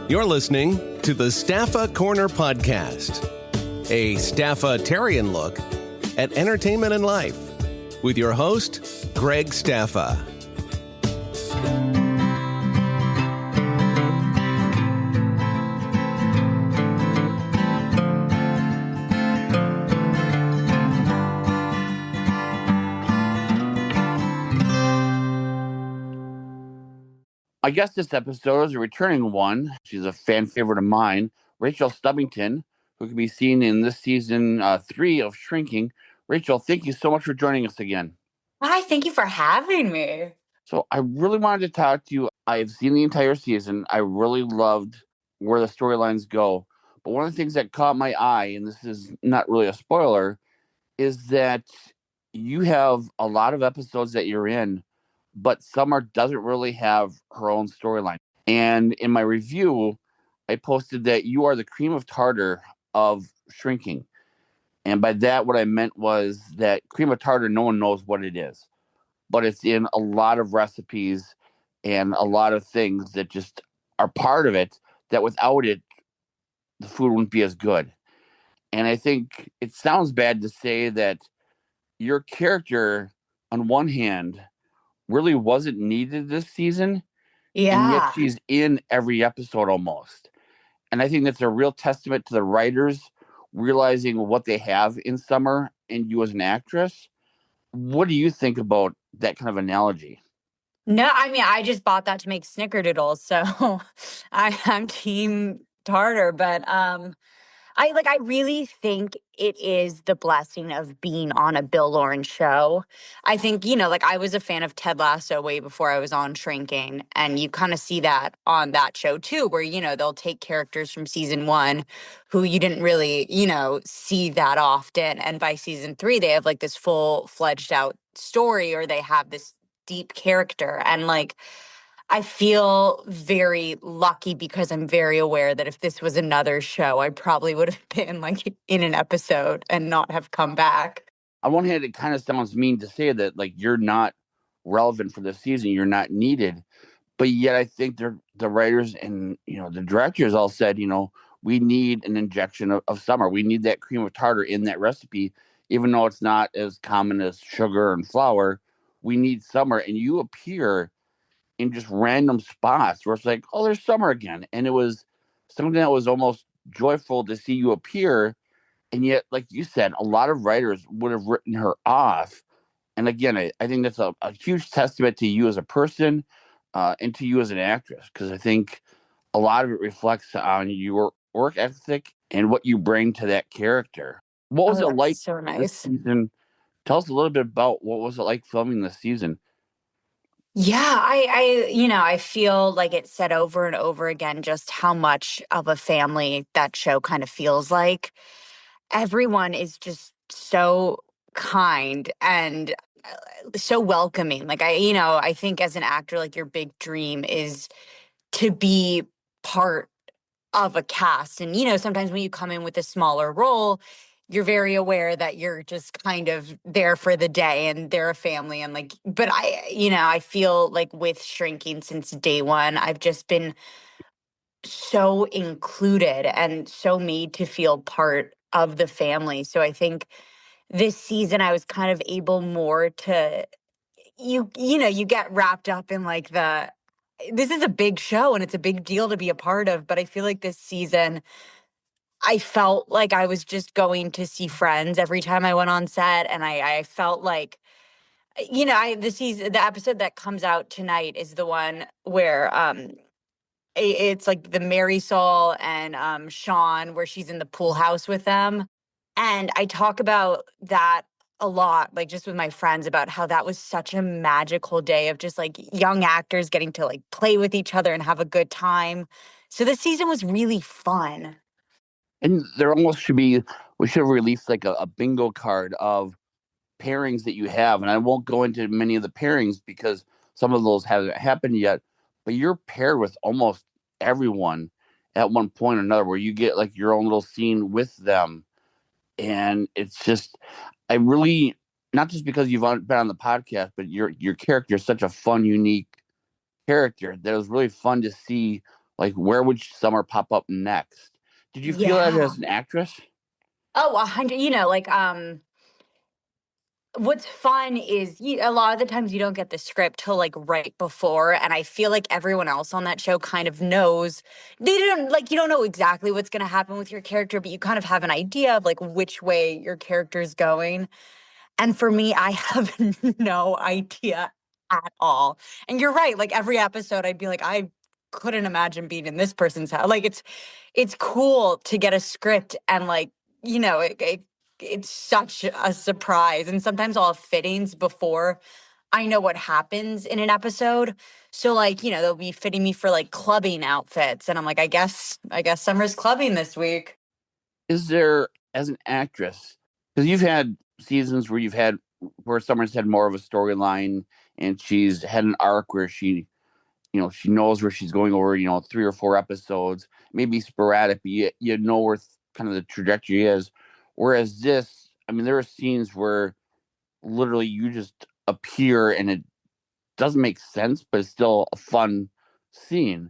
You're listening to the Staffa Corner Podcast, a Staffa-tarian look at entertainment and life with your host, Greg Staffa. My guest this episode is a returning one. She's a fan favorite of mine, Rachel Stubington, who can be seen in this season 3 of Shrinking. Rachel, thank you so much for joining us again. Hi, thank you for having me. So I really wanted to talk to you. I've seen the entire season. I really loved where the storylines go. But one of the things that caught my eye, and this is not really a spoiler, is that you have a lot of episodes that you're in, but Summer doesn't really have her own storyline. And in my review, I posted that you are the cream of tartar of Shrinking. And by that, what I meant was that cream of tartar, no one knows what it is. But it's in a lot of recipes and a lot of things that just are part of it, that without it, the food wouldn't be as good. And I think it sounds bad to say that your character, on one hand, really wasn't needed this season. Yeah. And yet she's in every episode almost. And I think that's a real testament to the writers realizing what they have in Summer and you as an actress. What do you think about that kind of analogy? No, I mean, I just bought that to make snickerdoodles, so I'm team tartar, but I really think it is the blessing of being on a Bill Lawrence show. I think, I was a fan of Ted Lasso way before I was on Shrinking, and you kind of see that on that show too, where, they'll take characters from season 1 who you didn't really, see that often. And by season 3, they have like this full-fledged out story, or they have this deep character. And I feel very lucky because I'm very aware that if this was another show, I probably would have been in an episode and not have come back. On one hand, it kind of sounds mean to say that you're not relevant for this season, you're not needed. But yet I think the writers and the directors all said, we need an injection of Summer. We need that cream of tartar in that recipe, even though it's not as common as sugar and flour. We need Summer, and you appear in just random spots where it's like, oh, there's Summer again. And it was something that was almost joyful to see you appear. And yet, like you said, a lot of writers would have written her off. And again, I think that's a huge testament to you as a person and to you as an actress, because I think a lot of it reflects on your work ethic and what you bring to that character. What was it like so nice. This season? Tell us a little bit about what was it like filming this season. Yeah, I feel like it said over and over again just how much of a family that show kind of feels like. Everyone is just so kind and so welcoming. I think as an actor, your big dream is to be part of a cast. And, sometimes when you come in with a smaller role, you're very aware that you're just kind of there for the day and they're a family. And but I feel like with Shrinking since day one, I've just been so included and so made to feel part of the family. So I think this season I was kind of able more to, you get wrapped up in this is a big show and it's a big deal to be a part of. But I feel like this season, I felt like I was just going to see friends every time I went on set. And I felt like, the episode that comes out tonight is the one where it's like the Mary Saul and Sean, where she's in the pool house with them. And I talk about that a lot, just with my friends, about how that was such a magical day of just young actors getting to play with each other and have a good time. So this season was really fun. And there almost should be, we should have released a bingo card of pairings that you have. And I won't go into many of the pairings because some of those haven't happened yet, but you're paired with almost everyone at one point or another, where you get your own little scene with them. And it's just, I really, not just because you've been on the podcast, but your character is such a fun, unique character that it was really fun to see Like, where would Summer pop up next? Did you feel that Yeah. as an actress? Oh, 100, what's fun is a lot of the times you don't get the script till like right before, and I feel like everyone else on that show kind of knows. They don't like you don't know exactly what's going to happen with your character, but you kind of have an idea of like which way your character's going. And for me, I have no idea at all. And you're right. Like every episode, I'd be like, I couldn't imagine being in this person's house. Like it's cool to get a script and like, it's such a surprise. And sometimes I'll have fittings before I know what happens in an episode. So like, they'll be fitting me for like clubbing outfits. And I'm like, I guess Summer's clubbing this week. Is there, as an actress, because you've had seasons where Summer's had more of a storyline and she's had an arc where she knows where she's going over, 3 or 4 episodes, maybe sporadic, but you know where kind of the trajectory is. Whereas this, I mean, there are scenes where literally you just appear and it doesn't make sense, but it's still a fun scene.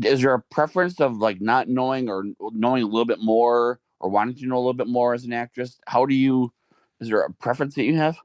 Is there a preference of like not knowing or knowing a little bit more or wanting to know a little bit more as an actress? Is there a preference that you have?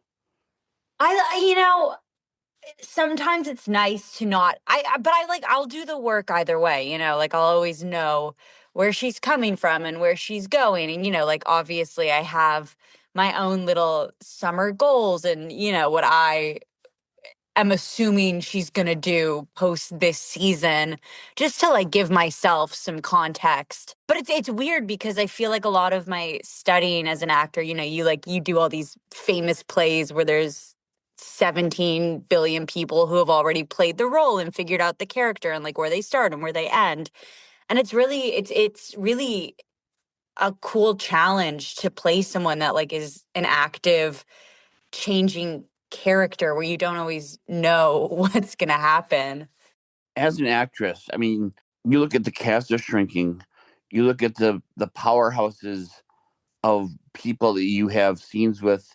Sometimes it's nice to not but I'll do the work either way, like I'll always know where she's coming from and where she's going. And like obviously I have my own little summer goals and what I'm assuming she's going to do post this season, just to like give myself some context. But it's weird because I feel like a lot of my studying as an actor, you do all these famous plays where there's 17 billion people who have already played the role and figured out the character and like where they start and where they end. And it's really a cool challenge to play someone that like is an active changing character where you don't always know what's going to happen. As an actress, I mean, you look at the cast of Shrinking, you look at the powerhouses of people that you have scenes with,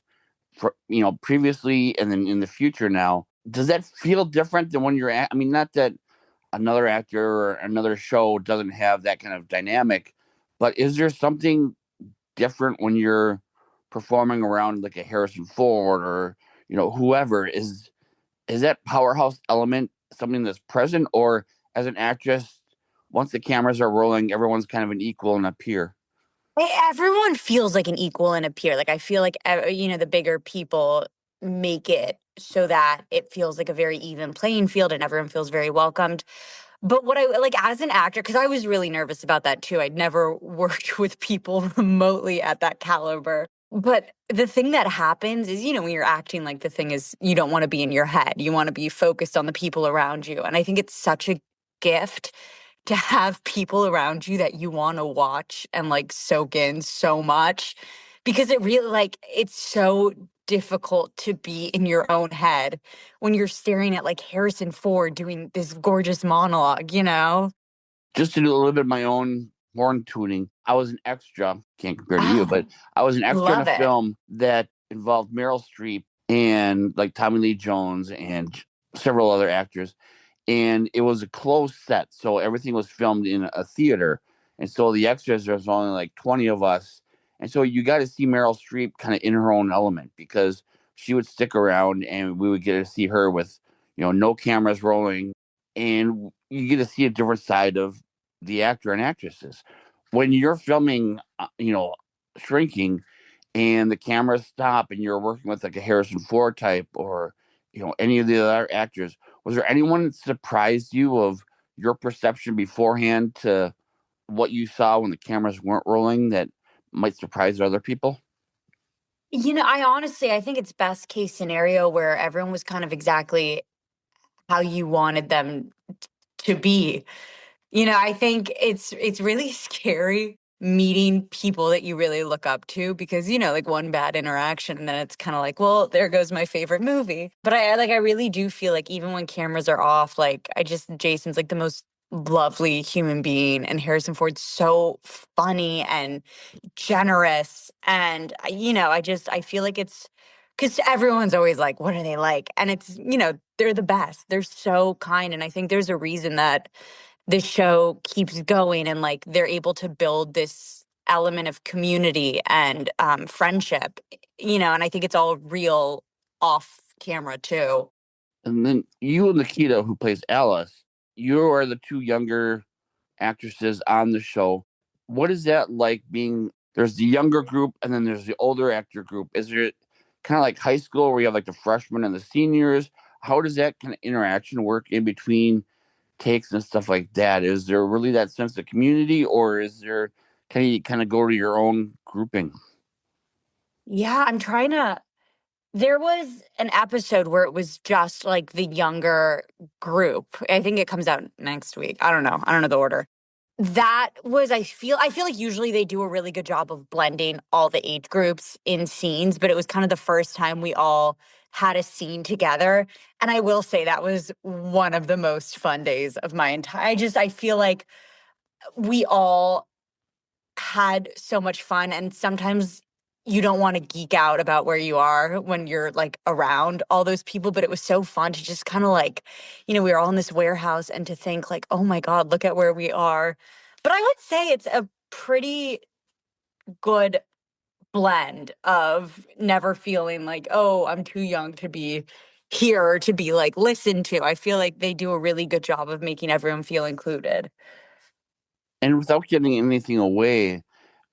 previously and then in the future now. Does that feel different than when you're I mean, not that another actor or another show doesn't have that kind of dynamic, but is there something different when you're performing around like a Harrison Ford or whoever? Is that powerhouse element something that's present, or as an actress, once the cameras are rolling, everyone's kind of an equal and a peer? Everyone feels like an equal and a peer. Like I feel like the bigger people make it so that it feels like a very even playing field and everyone feels very welcomed. But what I like as an actor, because I was really nervous about that too. I'd never worked with people remotely at that caliber. But the thing that happens is, when you're acting, like the thing is, you don't want to be in your head. You want to be focused on the people around you. And I think it's such a gift to have people around you that you want to watch and like soak in so much, because it really it's so difficult to be in your own head when you're staring at like Harrison Ford doing this gorgeous monologue. Just to do a little bit of my own horn tuning, I was an extra, can't compare to you, but Oh, I was an extra in love a it. film that involved Meryl Streep and like Tommy Lee Jones and several other actors. And it was a closed set. So everything was filmed in a theater. And so the extras, there's only like 20 of us. And so you got to see Meryl Streep kind of in her own element, because she would stick around and we would get to see her with, no cameras rolling. And you get to see a different side of the actor and actresses. When you're filming, Shrinking, and the cameras stop and you're working with like a Harrison Ford type or, any of the other actors, was there anyone that surprised you of your perception beforehand to what you saw when the cameras weren't rolling that might surprise other people? I think it's best case scenario where everyone was kind of exactly how you wanted them to be. I think it's really scary meeting people that you really look up to, because like one bad interaction and then it's kind of like, well, there goes my favorite movie. But I really do feel like even when cameras are off, like Jason's like the most lovely human being, and Harrison Ford's so funny and generous. And I feel like it's because everyone's always like, what are they like? And it's they're the best. They're so kind. And I think there's a reason that the show keeps going and like they're able to build this element of community and friendship, and I think it's all real off camera too. And then you and Nikita, who plays Alice, you are the two younger actresses on the show. What is that like being, there's the younger group and then there's the older actor group? Is there kind of like high school where you have like the freshmen and the seniors? How does that kind of interaction work in between takes and stuff like that? Is there really that sense of community, or is there, can you kind of go to your own grouping? Yeah, there was an episode where it was just like the younger group. I think it comes out next week. I don't know the order. That was, I feel like usually they do a really good job of blending all the age groups in scenes, but it was kind of the first time we all had a scene together. And I will say that was one of the most fun days of my entire, I feel like we all had so much fun. And sometimes you don't want to geek out about where you are when you're like around all those people, but it was so fun to just kind of like, we were all in this warehouse and to think like, oh my God, look at where we are. But I would say it's a pretty good blend of never feeling like, oh, I'm too young to be here or to be like listened to. I feel like they do a really good job of making everyone feel included. And without giving anything away,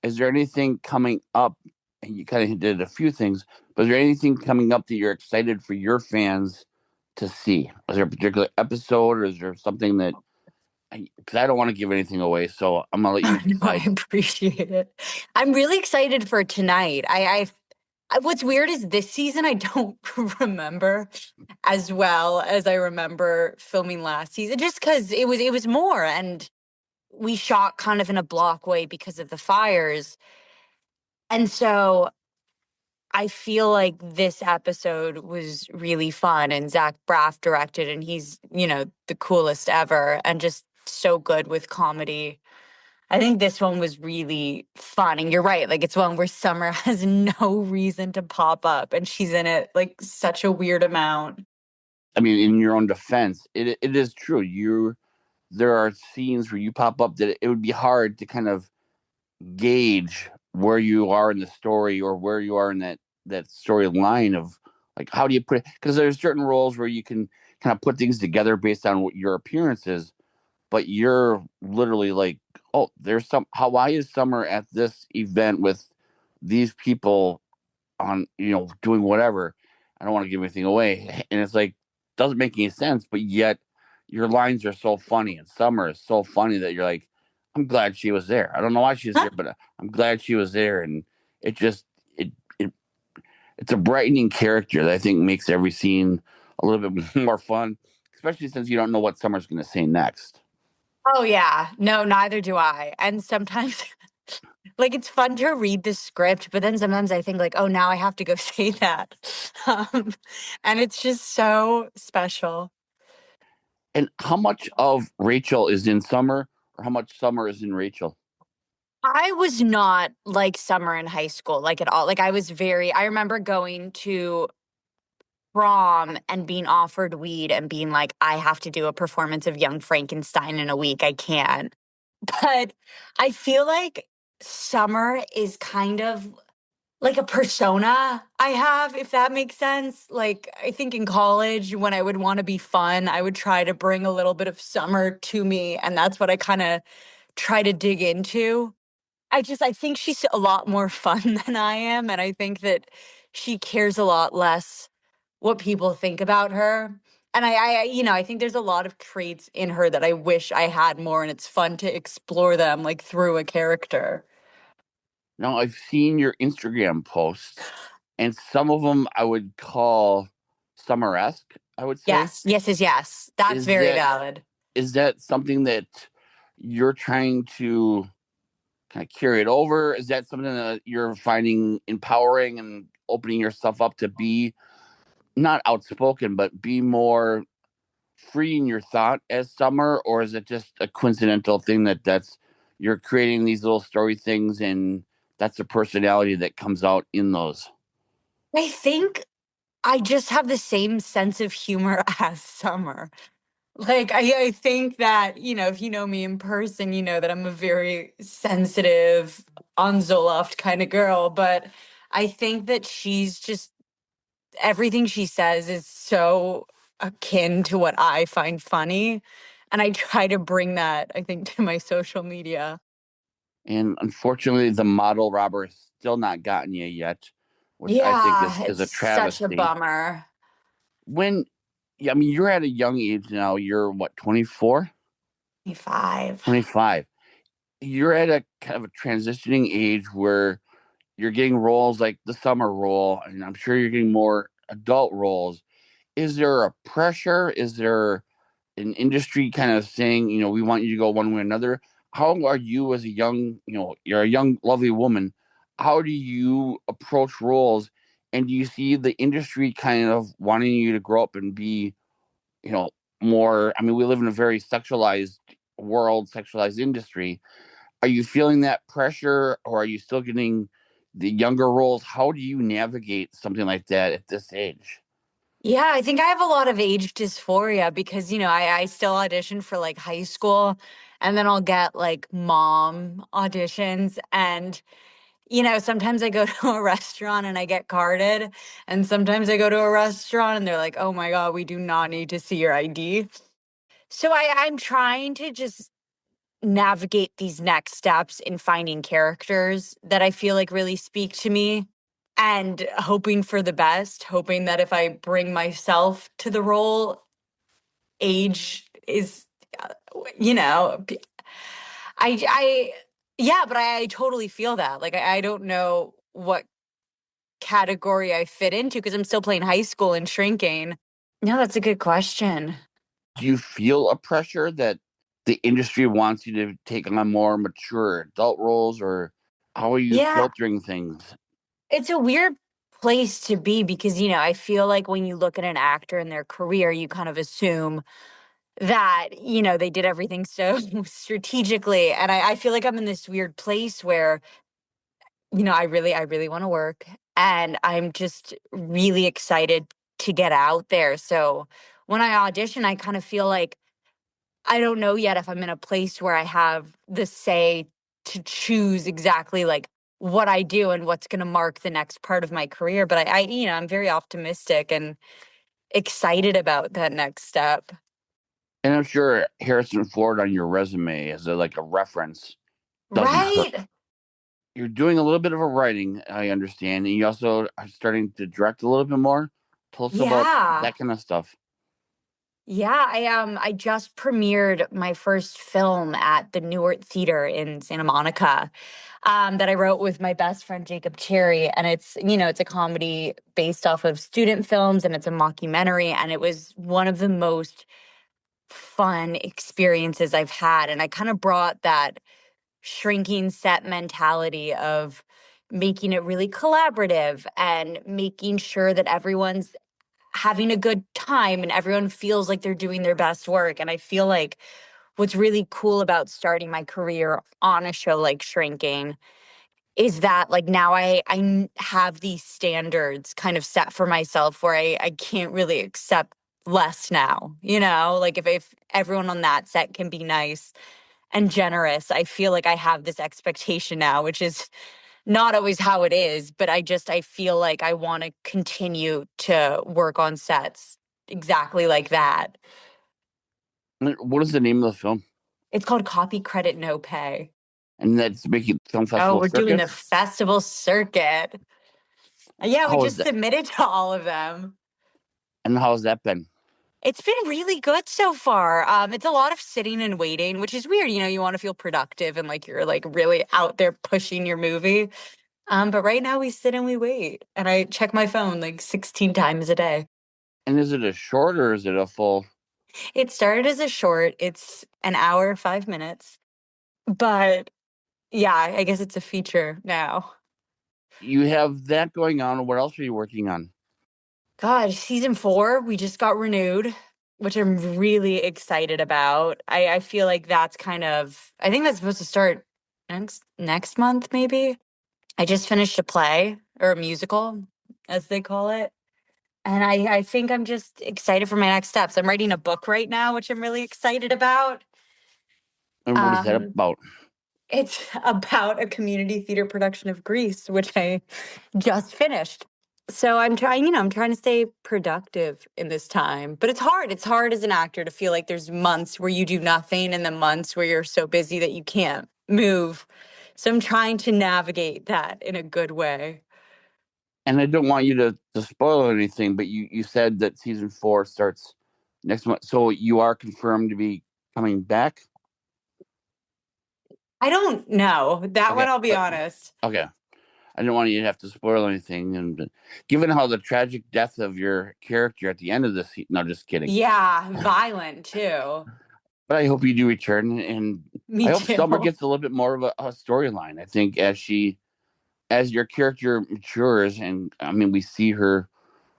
is there anything coming up? And you kind of did a few things, but is there anything coming up that you're excited for your fans to see? Is there a particular episode, or is there something that, because I don't want to give anything away, so I'm gonna let you decide. I appreciate it. I'm really excited for tonight. What's weird is this season I don't remember as well as I remember filming last season, just because it was more, and we shot kind of in a block way because of the fires. And so I feel like this episode was really fun, and Zach Braff directed, and he's, the coolest ever and just so good with comedy. I think this one was really fun. And you're right. Like, it's one where Summer has no reason to pop up, and she's in it like such a weird amount. I mean, in your own defense, it is true. There are scenes where you pop up that it would be hard to kind of gauge where you are in the story, or where you are in that storyline of like, how do you put it? Because there's certain roles where you can kind of put things together based on what your appearance is, but you're literally like, oh, why is Summer at this event with these people on, doing whatever? I don't want to give anything away. And it's like, doesn't make any sense, but yet your lines are so funny, and Summer is so funny that you're like, I'm glad she was there. I don't know why she's there, but I'm glad she was there. And it just, it's a brightening character that I think makes every scene a little bit more fun, especially since you don't know what Summer's going to say next. Oh, yeah. No, neither do I. And sometimes, like, it's fun to read the script, but then sometimes I think, like, oh, now I have to go say that. Um, and it's just so special. And how much of Rachel is in Summer, or how much Summer is in Rachel? I was not like Summer in high school, like at all. Like, I remember going to prom and being offered weed and being like, I have to do a performance of Young Frankenstein in a week. I can't. But I feel like Summer is kind of like a persona I have, if that makes sense. Like, I think in college, when I would want to be fun, I would try to bring a little bit of Summer to me. And that's what I kind of try to dig into. I think she's a lot more fun than I am. And I think that she cares a lot less what people think about her. And I think there's a lot of traits in her that I wish I had more, and it's fun to explore them like through a character. Now, I've seen your Instagram posts, and some of them I would call Summer-esque, I would say. Yes. That's Is very that valid. is that something that you're trying to kind of carry it over? Is that something that you're finding empowering and opening yourself up to be not outspoken, but be more free in your thought as Summer? Or is it just a coincidental thing that's you're creating these little story things, and that's the personality that comes out in those? I think I just have the same sense of humor as Summer. Like, I think that, if you know me in person, you know that I'm a very sensitive, on Zoloft kind of girl. But I think that she's just, everything she says is so akin to what I find funny. And I try to bring that, I think, to my social media. And unfortunately, the model robber has still not gotten you yet, which I think Yeah, is it's a such a travesty. bummer. When, yeah, I mean, you're at a young age now. You're what, 24, 25. 25. You're at a kind of a transitioning age where you're getting roles like the summer role, and I'm sure you're getting more adult roles. Is there a pressure? Is there an industry kind of saying, we want you to go one way or another? How are you as a young, you're a young, lovely woman? How do you approach roles? And do you see the industry kind of wanting you to grow up and be, more? I mean, we live in a very sexualized world, sexualized industry. Are you feeling that pressure, or are you still getting the younger roles? How do you navigate something like that at this age? Yeah, I think I have a lot of age dysphoria because, I still audition for like high school, and then I'll get like mom auditions. And, sometimes I go to a restaurant and I get carded. And sometimes I go to a restaurant and they're like, oh my God, we do not need to see your ID. So I'm trying to just navigate these next steps in finding characters that I feel like really speak to me, and hoping for the best, hoping that if I bring myself to the role, age is, uh, you know, p- I, yeah, but I totally feel that. Like, I don't know what category I fit into because I'm still playing high school and shrinking. No, that's a good question. Do you feel a pressure that the industry wants you to take on more mature adult roles, or how are you Yeah, filtering things? it's a weird place to be because, I feel like when you look at an actor and their career, you kind of assume that, they did everything so strategically. And I feel like I'm in this weird place where, I really want to work, and I'm just really excited to get out there. So when I audition, I kind of feel like I don't know yet if I'm in a place where I have the say to choose exactly like what I do and what's going to mark the next part of my career. But I'm very optimistic and excited about that next step. And I'm sure Harrison Ford on your resume as like a reference doesn't hurt. Right? You're doing a little bit of a writing, I understand, and you also are starting to direct a little bit more. Tell us about Yeah. that kind of stuff. Yeah, I just premiered my first film at the Newark Theater in Santa Monica, that I wrote with my best friend Jacob Cherry, and it's a comedy based off of student films, and it's a mockumentary, and it was one of the most fun experiences I've had, and I kind of brought that shrinking set mentality of making it really collaborative and making sure that everyone's having a good time and everyone feels like they're doing their best work. And I feel like what's really cool about starting my career on a show like Shrinking is that like now have these standards kind of set for myself where I can't really accept less now, like if everyone on that set can be nice and generous, I feel like I have this expectation now, which is not always how it is, but I feel like I want to continue to work on sets exactly like that. What is the name of the film? It's called Copy Credit No Pay. And that's making film Oh, festival we're doing the circuit. festival circuit. Yeah, we How is just that? submitted to all of them. And how has that been? It's been really good so far. It's a lot of sitting and waiting, which is weird. You want to feel productive and like you're like really out there pushing your movie. But right now we sit and we wait, and I check my phone like 16 times a day. And is it a short or is it a full? It started as a short. It's an hour, 5 minutes. But yeah, I guess it's a feature now. You have that going on. What else are you working on? God, season 4, we just got renewed, which I'm really excited about. I feel like I think that's supposed to start next month, maybe. I just finished a play or a musical, as they call it. And I think I'm just excited for my next steps. I'm writing a book right now, which I'm really excited about. And what is that about? It's about a community theater production of Grease, which I just finished. So I'm trying to stay productive in this time. But it's hard. It's hard as an actor to feel like there's months where you do nothing and then months where you're so busy that you can't move. So I'm trying to navigate that in a good way. And I don't want you to spoil anything, but you said that season 4 starts next month. So you are confirmed to be coming back? I don't know. That one, I'll be honest. Okay. I don't want you to have to spoil anything. And given how the tragic death of your character at the end of this, no, just kidding. Yeah, violent too. But I hope you do return, and Me I hope too. Summer gets a little bit more of a storyline. I think as your character matures, and I mean, we see her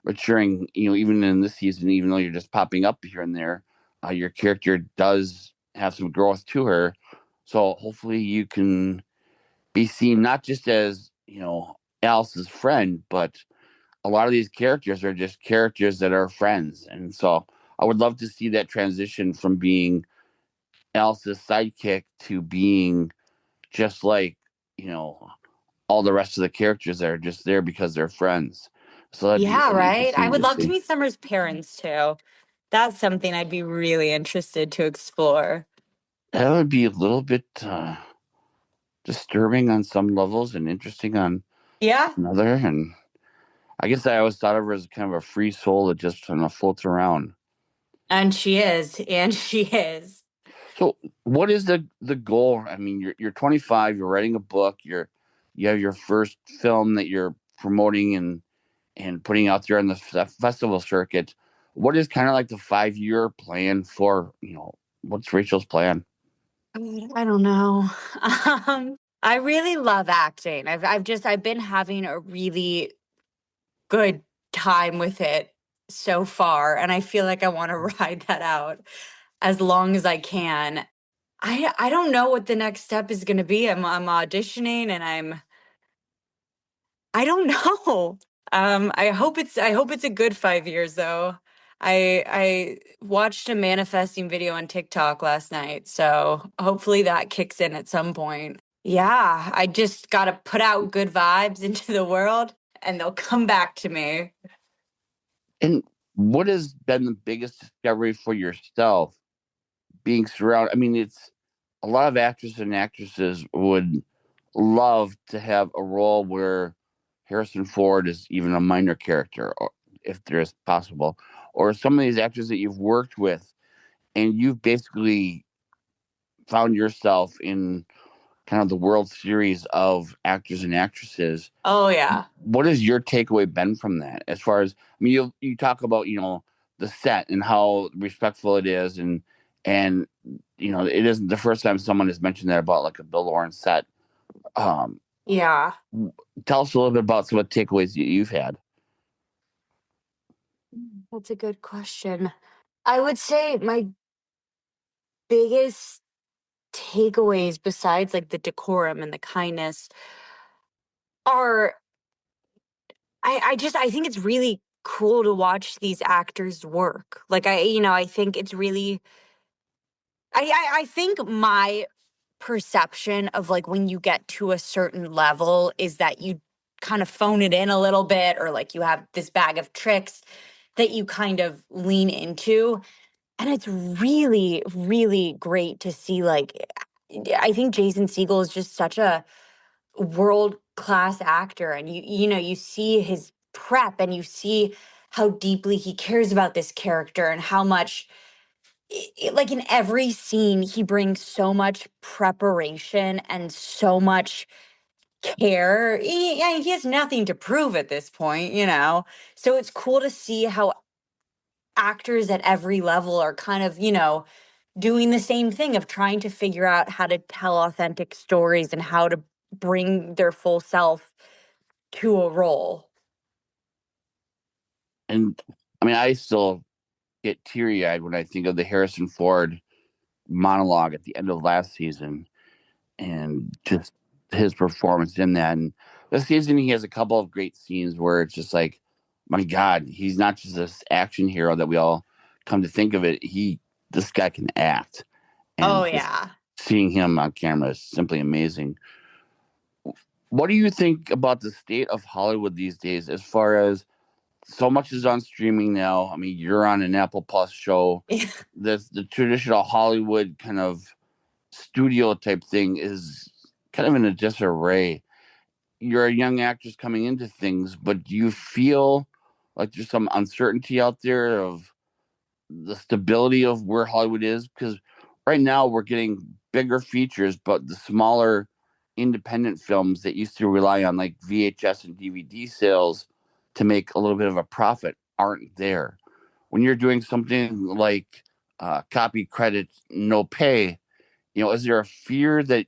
maturing, even in this season, even though you're just popping up here and there, your character does have some growth to her. So hopefully you can be seen not just as, Alice's friend, but a lot of these characters are just characters that are friends. And so I would love to see that transition from being Alice's sidekick to being just like, all the rest of the characters that are just there because they're friends. So yeah, right. I would love to see. meet Summer's parents too. That's something I'd be really interested to explore. That would be a little bit disturbing on some levels and interesting on another. And I guess I always thought of her as kind of a free soul that just kind of floats around. And she is. So what is the goal? I mean, you're 25, you're writing a book, you have your first film that you're promoting and putting out there on the festival circuit. What is kind of like the 5-year plan for, what's Rachel's plan? I don't know. I really love acting. I've been having a really good time with it so far, and I feel like I want to ride that out as long as I can. I don't know what the next step is going to be. I'm auditioning, and I don't know. I hope it's a good 5 years though. I watched a manifesting video on TikTok last night, so hopefully that kicks in at some point. Yeah, I just got to put out good vibes into the world and they'll come back to me. And what has been the biggest discovery for yourself being surrounded? I mean, it's a lot of actors and actresses would love to have a role where Harrison Ford is even a minor character, or if there's possible, or some of these actors that you've worked with, and you've basically found yourself in kind of the World Series of actors and actresses. Oh yeah. What has your takeaway been from that? As far as, I mean, you talk about, the set and how respectful it is, and it isn't the first time someone has mentioned that about like a Bill Lawrence set. Yeah. Tell us a little bit about some of the takeaways that you've had. That's a good question. I would say my biggest takeaways, besides like the decorum and the kindness, are I think it's really cool to watch these actors work. Like I think it's really I think my perception of like when you get to a certain level is that you kind of phone it in a little bit, or like you have this bag of tricks that you kind of lean into. And it's really, really great to see, like, I think Jason Segel is just such a world-class actor. And you see his prep and you see how deeply he cares about this character and how much, like in every scene, he brings so much preparation and so much care. He has nothing to prove at this point. So it's cool to see how actors at every level are kind of, doing the same thing of trying to figure out how to tell authentic stories and how to bring their full self to a role. And I mean, I still get teary-eyed when I think of the Harrison Ford monologue at the end of last season and just his performance in that. And this season, he has a couple of great scenes where it's just like, my God, he's not just this action hero that we all come to think of it. This guy can act. And Oh, just yeah. seeing him on camera is simply amazing. What do you think about the state of Hollywood these days as far as so much is on streaming now? I mean, you're on an Apple Plus show. The traditional Hollywood kind of studio type thing is kind of in a disarray. You're a young actress coming into things, but do you feel like there's some uncertainty out there of the stability of where Hollywood is? Because right now we're getting bigger features, but the smaller independent films that used to rely on like VHS and DVD sales to make a little bit of a profit aren't there. When you're doing something like copy credit, no pay, is there a fear that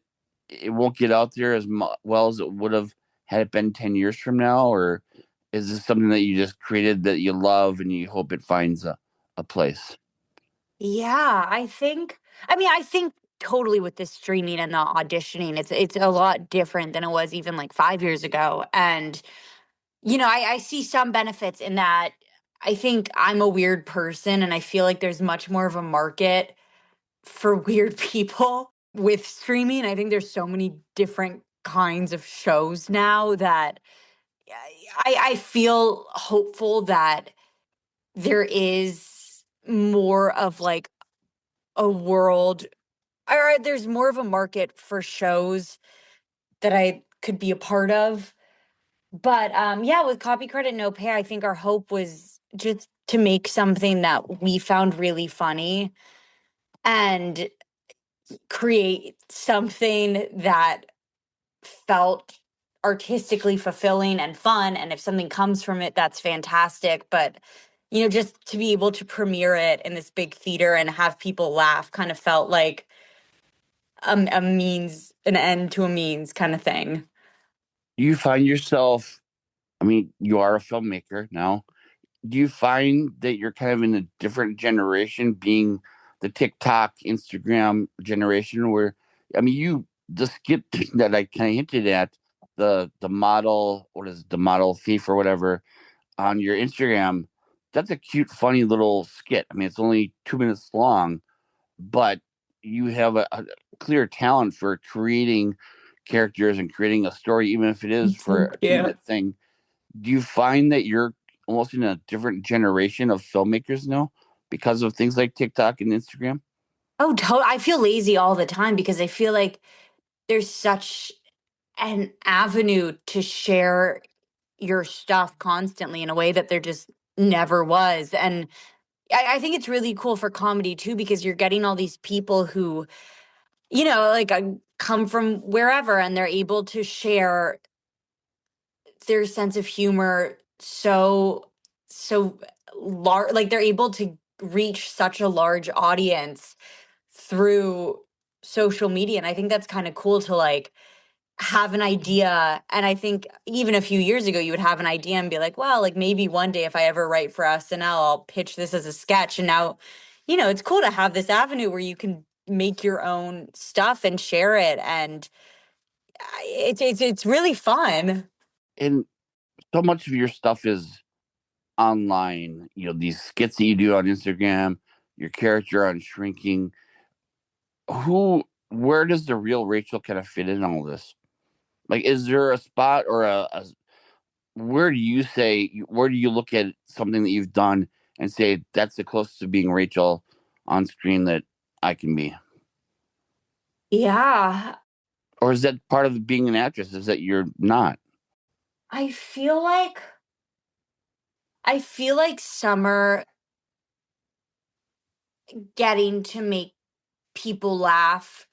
it won't get out there as well as it would have had it been 10 years from now? Or is this something that you just created that you love and you hope it finds a place? Yeah, I think totally with the streaming and the auditioning, it's a lot different than it was even like 5 years ago. And, I see some benefits in that. I think I'm a weird person and I feel like there's much more of a market for weird people with streaming. I think there's so many different kinds of shows now that I feel hopeful that there is more of like a world, or there's more of a market for shows that I could be a part of. But yeah, with Copy Credit No Pay, I think our hope was just to make something that we found really funny and create something that felt artistically fulfilling and fun. And if something comes from it, that's fantastic. But just to be able to premiere it in this big theater and have people laugh kind of felt like an end to a means kind of thing. You find yourself, I mean, you are a filmmaker now. Do you find that you're kind of in a different generation, being the TikTok, Instagram generation, where, I mean, the skit that I kind of hinted at, the model, what is it, the model thief or whatever, on your Instagram, that's a cute, funny little skit. I mean, it's only 2 minutes long, but you have a clear talent for creating characters and creating a story, even if it is for a 2 minute thing. Do you find that you're almost in a different generation of filmmakers now because of things like TikTok and Instagram? Oh, I feel lazy all the time because I feel like there's such an avenue to share your stuff constantly in a way that there just never was. And I think it's really cool for comedy too, because you're getting all these people who, like come from wherever and they're able to share their sense of humor so large, like they're able to reach such a large audience through social media. And I think that's kind of cool to like have an idea. And I think even a few years ago, you would have an idea and be like, well, like maybe one day if I ever write for SNL, I'll pitch this as a sketch. And now, it's cool to have this avenue where you can make your own stuff and share it. And it's really fun. And so much of your stuff is online, these skits that you do on Instagram, your character on Shrinking. Where does the real Rachel kind of fit in all this? Like, is there a spot or where do you look at something that you've done and say that's the closest to being Rachel on screen that I can be? Yeah. Or is that part of being an actress, is that you're not? I feel like Summer getting to make people laugh.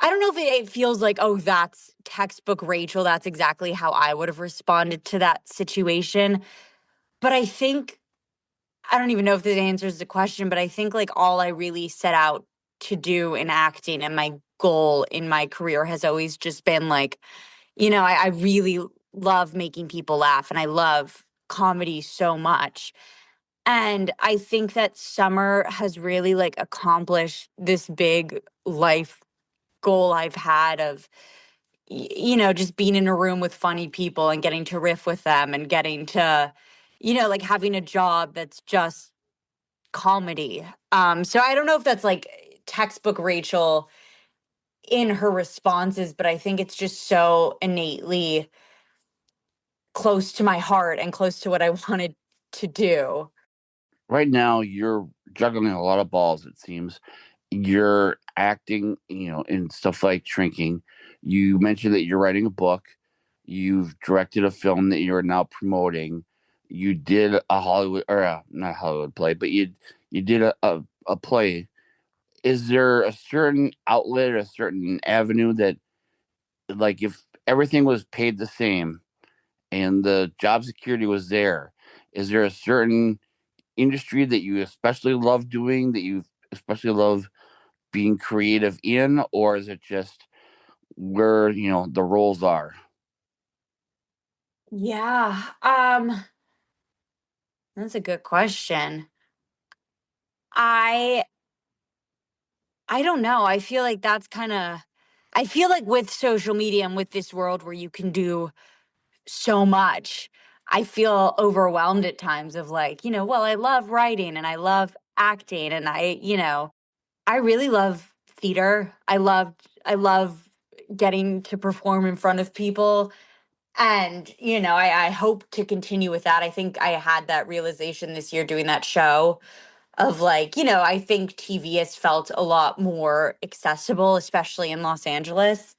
I don't know if it feels like, oh, that's textbook Rachel. That's exactly how I would have responded to that situation. But I don't even know if this answers the question, but I think like all I really set out to do in acting and my goal in my career has always just been like, I really love making people laugh and I love comedy so much. And I think that Summer has really like accomplished this big life goal I've had of, just being in a room with funny people and getting to riff with them and getting to, like having a job that's just comedy. So I don't know if that's like textbook Rachel in her responses, but I think it's just so innately close to my heart and close to what I wanted to do. Right now, you're juggling a lot of balls, it seems. You're acting, in stuff like Shrinking. You mentioned that you're writing a book. You've directed a film that you're now promoting. You did a Hollywood, or not Hollywood play, but you did a play. Is there a certain outlet, a certain avenue that, like, if everything was paid the same and the job security was there, is there a certain industry that you especially love doing, that you especially love being creative in, or is it just where the roles are? Yeah. That's a good question. I I don't know. I feel like with social media and with this world where you can do so much, I feel overwhelmed at times of like, well, I love writing and I love acting and I really love theater. I love getting to perform in front of people. And, I hope to continue with that. I think I had that realization this year doing that show of like, I think TV has felt a lot more accessible, especially in Los Angeles.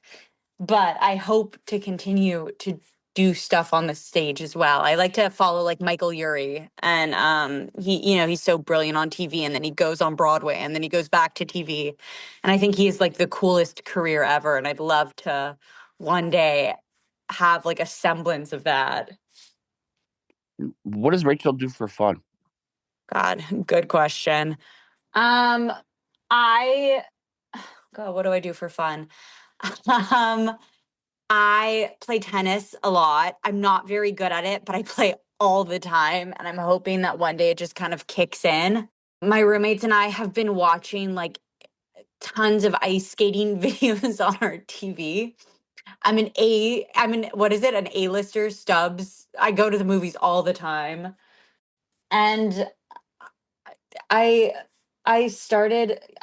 But I hope to continue to do stuff on the stage as well. I like to follow like Michael Urie, and he's so brilliant on TV, and then he goes on Broadway, and then he goes back to TV. And I think he's like the coolest career ever, and I'd love to one day have like a semblance of that. What does Rachel do for fun? God, good question. Um, I God, what do I do for fun? Um, I play tennis a lot. I'm not very good at it, but I play all the time, and I'm hoping that one day it just kind of kicks in. My roommates and I have been watching like tons of ice skating videos on our TV. What is it? An A-lister, Stubbs. I go to the movies all the time. And I I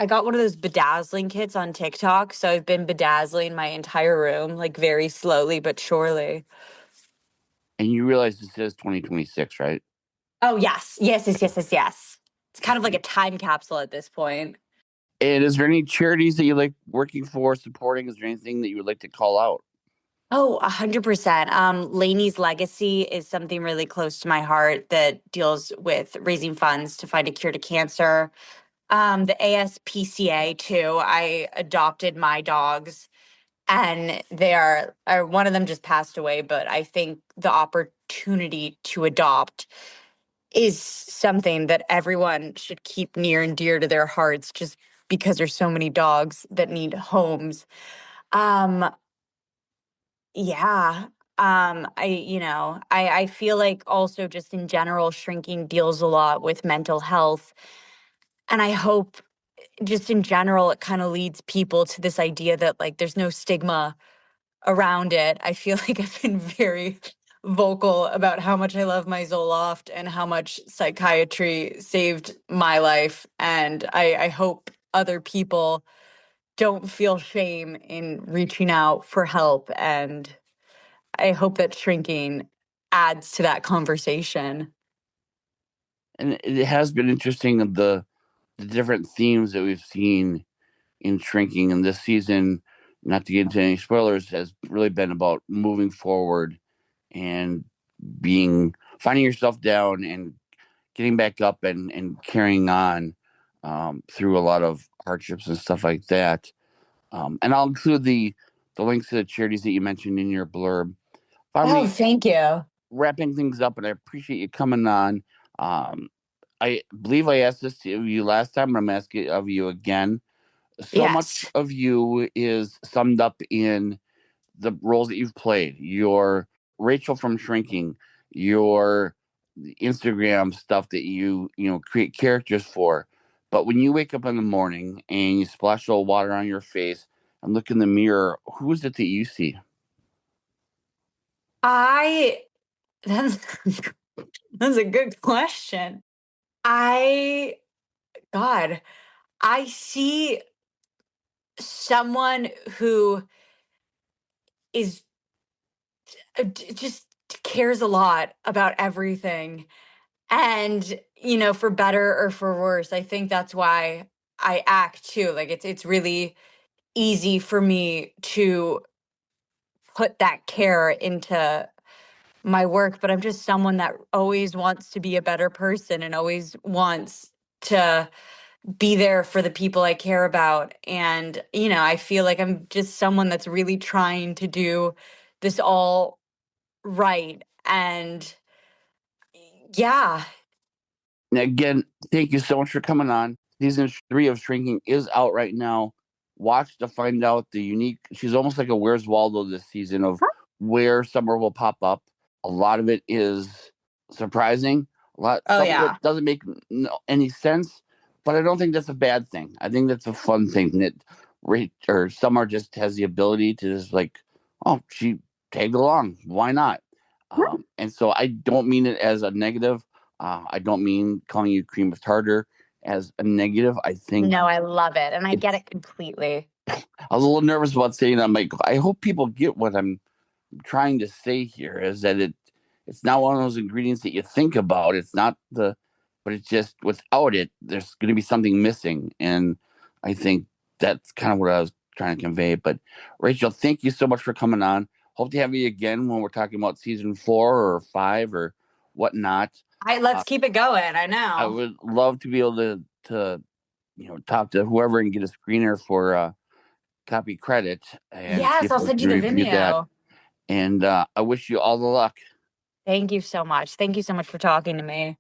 got one of those bedazzling kits on TikTok, so I've been bedazzling my entire room like very slowly but surely. And you realize this is 2026, right? Oh yes. Yes, yes, yes, yes, yes. It's kind of like Okay. a time capsule at this point. And is there any charities that you like working for, supporting? Is there anything that you would like to call out? Oh, 100%. Lainey's Legacy is something really close to my heart that deals with raising funds to find a cure to cancer. The ASPCA too. I adopted my dogs, and one of them just passed away, but I think the opportunity to adopt is something that everyone should keep near and dear to their hearts, just because there's so many dogs that need homes. Um, yeah. I feel like also just in general, Shrinking deals a lot with mental health. And I hope just in general, it kind of leads people to this idea that like there's no stigma around it. I feel like I've been very vocal about how much I love my Zoloft and how much psychiatry saved my life. And I hope other people don't feel shame in reaching out for help. And I hope that Shrinking adds to that conversation. And it has been interesting, the different themes that we've seen in Shrinking, and this season, not to get into any spoilers, has really been about moving forward and finding yourself down and getting back up and carrying on through a lot of hardships and stuff like that. And I'll include the links to the charities that you mentioned in your blurb. Oh, Finally, thank you. wrapping things up, and I appreciate you coming on. Um, I believe I asked this to you last time, but I'm asking it of you again. So much Yes. of you is summed up in the roles that you've played. Your Rachel from Shrinking, your Instagram stuff that you create characters for. But when you wake up in the morning and you splash a little water on your face and look in the mirror, who is it that you see? I that's That's a good question. I see someone who is just cares a lot about everything. And, for better or for worse, I think that's why I act too. Like it's really easy for me to put that care into my work, but I'm just someone that always wants to be a better person and always wants to be there for the people I care about. And, I feel like I'm just someone that's really trying to do this all right. And yeah. And again, thank you so much for coming on. Season 3 of Shrinking is out right now. Watch to find out the unique. She's almost like a Where's Waldo this season of where Summer will pop up. A lot of it is surprising. Some of it doesn't make any sense, but I don't think that's a bad thing. I think that's a fun thing that Summer just has the ability to just like, oh, she tagged along. Why not? And so I don't mean it as a negative. I don't mean calling you cream of tartar as a negative. I think No, I love it. And I get it completely. I was a little nervous about saying that. I'm like, I hope people get what I'm trying to say here is that it's not one of those ingredients that you think about. It's not but it's just without it, there's going to be something missing. And I think that's kind of what I was trying to convey. But Rachel, thank you so much for coming on. Hope to have you again when we're talking about season 4 or 5 or whatnot. Let's keep it going. I know. I would love to be able to talk to whoever and get a screener for copy credit. And yes, I'll send you the Vimeo. That. And I wish you all the luck. Thank you so much. Thank you so much for talking to me.